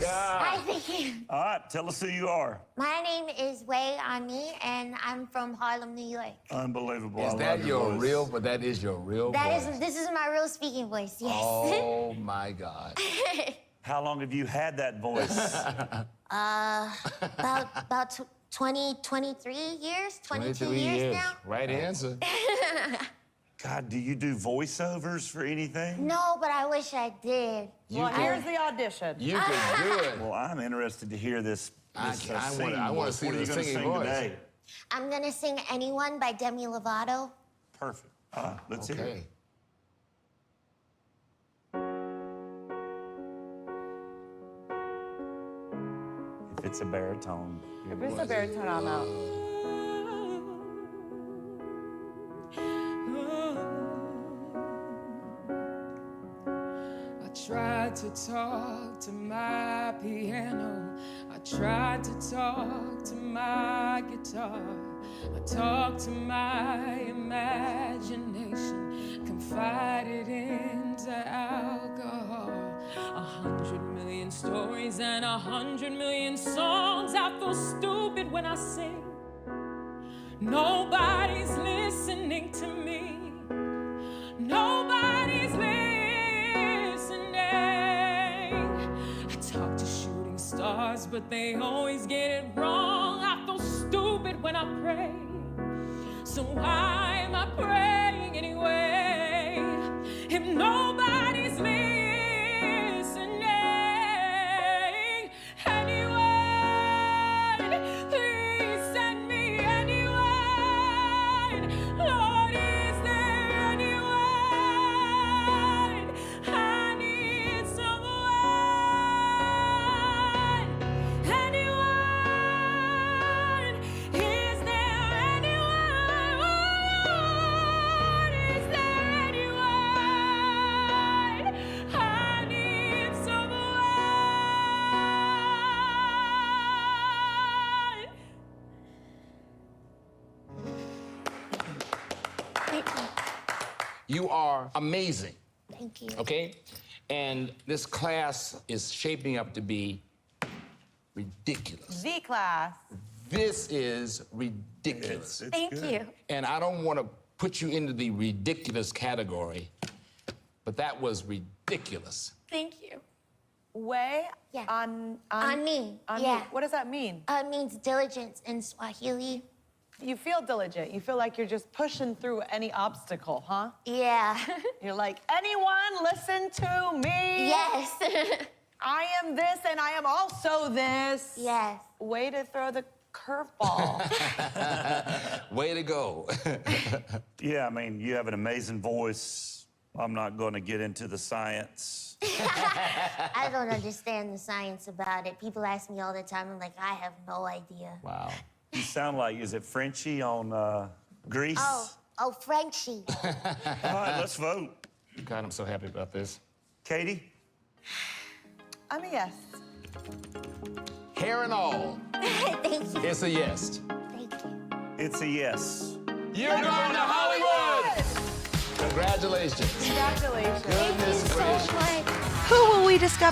Hi, thank you. All right, tell us who you are. My name is Wei Ani, and I'm from Harlem, New York. Unbelievable. Is that your real, but that is your real voice? This is my real speaking voice, yes. Oh, my God. How long have you had that voice? About 23 years, 22 years now. Right answer. God, do you do voiceovers for anything? No, but I wish I did. Well, here's the audition. You can do it. Well, I'm interested to hear this. I singing want to voice. see What are you the gonna singing sing voice. today? I'm gonna sing Anyone by Demi Lovato. Perfect. Let's hear it. Okay. If it's a baritone. If it's a baritone, I'll know. I tried to talk to my piano. I tried to talk to my guitar. I talked to my imagination, confided into alcohol. 100 million stories and 100 million songs. I feel stupid when I sing. Nobody's listening to me. Nobody's listening. I talk to shooting stars, but they always get it wrong. I feel stupid when I pray. So why am I praying anyway? If nobody's listening. Anyone, please send me anyone. Lord, is there anyone? I need someone. Anyone, is there anyone? Lord, is there anyone? I need someone. Thank you. You are amazing, Thank you. okay? And this class is shaping up to be ridiculous. The class. This is ridiculous. It's Thank good. you. And I don't want to put you into the ridiculous category, but that was ridiculous. Thank you. Way Yeah. on Ani, on yeah. What does that mean? It means diligence in Swahili. You feel diligent. You feel like you're just pushing through any obstacle, huh? Yeah. You're like, anyone listen to me? Yes. I am this and I am also this. Yes. Way to throw the curveball. Way to go. Yeah, I mean, you have an amazing voice. I'm not going to get into the science. I don't understand the science about it. People ask me all the time. I'm like, I have no idea. Wow. You sound like, is it Frenchie on Grease? Oh, Frenchie. All right, let's vote. God, I'm so happy about this. Katie? I'm a yes. Hair and all, Thank you. it's a yes. Thank you. It's a yes. You're going to Hollywood! Congratulations. Congratulations. Goodness So gracious. much. Who will we discover